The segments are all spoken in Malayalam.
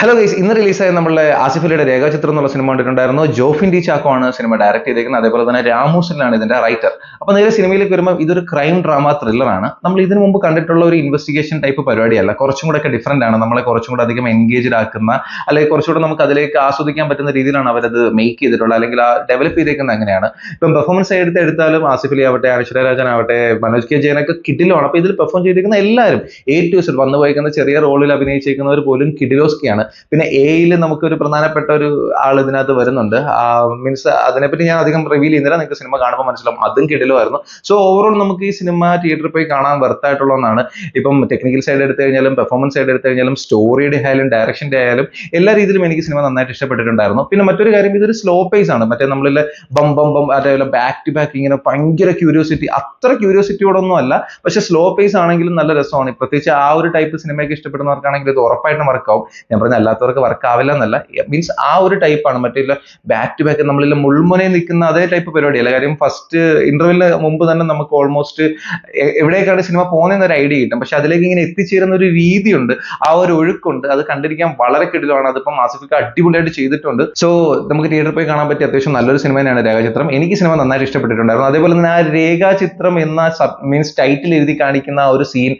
ഹലോ ഗൈസ്, ഇന്ന് റിലീസായ നമ്മളുടെ ആസിഫ് അലിയുടെ രേഖാചിത്രം എന്നുള്ള സിനിമ കണ്ടിട്ടുണ്ടായിരുന്നു. ജോഫിൻ ഡി ചാക്കോ ആണ് സിനിമ ഡയറക്ട് ചെയ്തേക്കുന്നത്. അതേപോലെ തന്നെ രാമൂസിലാണ് ഇതിന്റെ റൈറ്റർ. അപ്പൊ നേരെ സിനിമയിലേക്ക് വരുമ്പോൾ ഇതൊരു ക്രൈം ഡ്രാമ ത്രില്ലറാണ്. നമ്മൾ ഇതിനു മുമ്പ് കണ്ടിട്ടുള്ള ഒരു ഇൻവെസ്റ്റിഗേഷൻ ടൈപ്പ് പരിപാടിയല്ല. കുറച്ചും കൂടെ ഒക്കെ ഡിഫറന്റ് ആണ്. നമ്മളെ കുറച്ചും കൂടെ അധികം എൻഗേജ്ഡ് ആക്കുന്ന, അല്ലെങ്കിൽ കുറച്ചുകൂടെ നമുക്ക് അതിലേക്ക് ആസ്വദിക്കാൻ പറ്റുന്ന രീതിയിലാണ് അവരത് മേക്ക് ചെയ്തിട്ടുള്ളത്, അല്ലെങ്കിൽ ആ ഡെവലപ്പ് ചെയ്തേക്കുന്നത് അങ്ങനെയാണ്. ഇപ്പം പെർഫോമൻസ് എടുത്താലും ആസിഫ് അലി ആവട്ടെ, ഐശ്വര്യ രാജൻ ആവട്ടെ, മനോജ് കെ ജയനൊക്കെ കിടിലാണ്. അപ്പൊ ഇതിൽ പെർഫോം ചെയ്തിരിക്കുന്ന എല്ലാവരും A to Z വന്നു പോയിക്കുന്ന ചെറിയ റോളിൽ അഭിനയിച്ചേക്കുന്നവർ പോലും കിഡിലോസ്കിയാണ്. പിന്നെ എയിൽ നമുക്ക് ഒരു പ്രധാനപ്പെട്ട ഒരു ആൾ ഇതിനകത്ത് വരുന്നുണ്ട്. മീൻസ് അതിനെപ്പറ്റി ഞാൻ അധികം റിവീൽ ചെയ്യുന്നില്ല, നിങ്ങൾക്ക് സിനിമ കാണുമ്പോൾ മനസ്സിലാവും. അതും കിടിലുമായിരുന്നു. സോ ഓവറോൾ നമുക്ക് ഈ സിനിമ തിയേറ്ററിൽ പോയി കാണാൻ വെർത്തായിട്ടുള്ള ഒന്നാണ്. ഇപ്പം ടെക്നിക്കൽ സൈഡ് എടുത്തു കഴിഞ്ഞാലും, പെർഫോമൻസ് സൈഡ് എടുത്തു കഴിഞ്ഞാലും, സ്റ്റോറിയുടെ ആയാലും, ഡയറക്ഷന്റെ ആയാലും എല്ലാ രീതിയിലും എനിക്ക് സിനിമ നന്നായിട്ട് ഇഷ്ടപ്പെട്ടിട്ടുണ്ടായിരുന്നു. പിന്നെ മറ്റൊരു കാര്യം, ഇതൊരു സ്ലോ പേസ് ആണ്. മറ്റേ നമ്മളിലെ ബം ബം ബം അതേപോലെ ബാക്ക് ടു ബാക്ക് ഇങ്ങനെ ഭയങ്കര ക്യൂരിയോസിറ്റി, അത്ര ക്യൂരിയോസിറ്റിയോടൊന്നും അല്ല, പക്ഷെ സ്ലോ പേസ് ആണെങ്കിലും നല്ല രസമാണ്. പ്രത്യേകിച്ച് ആ ഒരു ടൈപ്പ് സിനിമയൊക്കെ ഇഷ്ടപ്പെടുന്നവർക്കാണെങ്കിൽ ഇത് ഉറപ്പായിട്ടും വർക്കാവും. ഞാൻ പറഞ്ഞ അല്ലാത്തവർക്ക് വർക്ക് ആവില്ല എന്നല്ല, മീൻസ് ആ ഒരു ടൈപ്പാണ്. മറ്റേ ബാക്ക് ടു ബാക്ക് നമ്മളിൽ മുൾമുനയിൽ നിൽക്കുന്ന അതേ ടൈപ്പ് പരിപാടിയല്ല. കാര്യം ഫസ്റ്റ് ഇന്റർവെല്ലിന് മുമ്പ് തന്നെ നമുക്ക് ഓൾമോസ്റ്റ് എവിടേക്കാണ് സിനിമ പോകുന്നതെന്ന് ഒരു ഐഡിയ കിട്ടും. പക്ഷെ അതിലേക്ക് ഇങ്ങനെ എത്തിച്ചേരുന്ന ഒരു രീതിയുണ്ട്, ആ ഒരു ഒഴുക്കുണ്ട്, അത് കണ്ടിരിക്കാൻ വളരെ കിടിലമാണ്. അതിപ്പം ആസിഫിക്ക് അടിപൊളിയായിട്ട് ചെയ്തിട്ടുണ്ട്. സോ നമുക്ക് തിയേറ്ററിൽ പോയി കാണാൻ പറ്റിയ അത്യാവശ്യം നല്ലൊരു സിനിമ തന്നെയാണ് രേഖാചിത്രം. എനിക്ക് സിനിമ നന്നായിട്ട് ഇഷ്ടപ്പെട്ടിട്ടുണ്ടായിരുന്നു. അതേപോലെ തന്നെ ആ രേഖാചിത്രം എന്ന മീൻസ് ടൈറ്റിൽ എഴുതി കാണിക്കുന്ന ആ ഒരു സീൻ,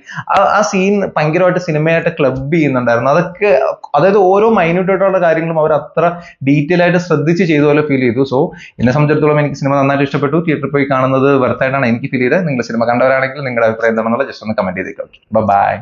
ആ സീൻ ഭയങ്കരമായിട്ട് സിനിമയായിട്ട് ക്ലബ് ചെയ്യുന്നുണ്ടായിരുന്നു. അതൊക്കെ, അതായത് ഓരോ മൈന്യൂട്ട് ആയിട്ടുള്ള കാര്യങ്ങളും അവർ അത്ര ഡീറ്റെയിൽ ആയിട്ട് ശ്രദ്ധിച്ച് ചെയ്ത പോലെ ഫീൽ ചെയ്തു. സോ എന്നെ സംബന്ധിച്ചിടത്തോളം എനിക്ക് സിനിമ നന്നായിട്ട് ഇഷ്ടപ്പെട്ടു. തിയേറ്ററിൽ പോയി കാണുന്നത് വെർത്തായിട്ടാണ് എനിക്ക് ഫീൽ ചെയ്തത്. നിങ്ങൾ സിനിമ കണ്ടവരാണെങ്കിൽ നിങ്ങളുടെ അഭിപ്രായം എന്താണെന്നുള്ള ജസ്റ്റ് ഒന്ന് കമന്റ് ചെയ്തേക്കാം. ബൈ.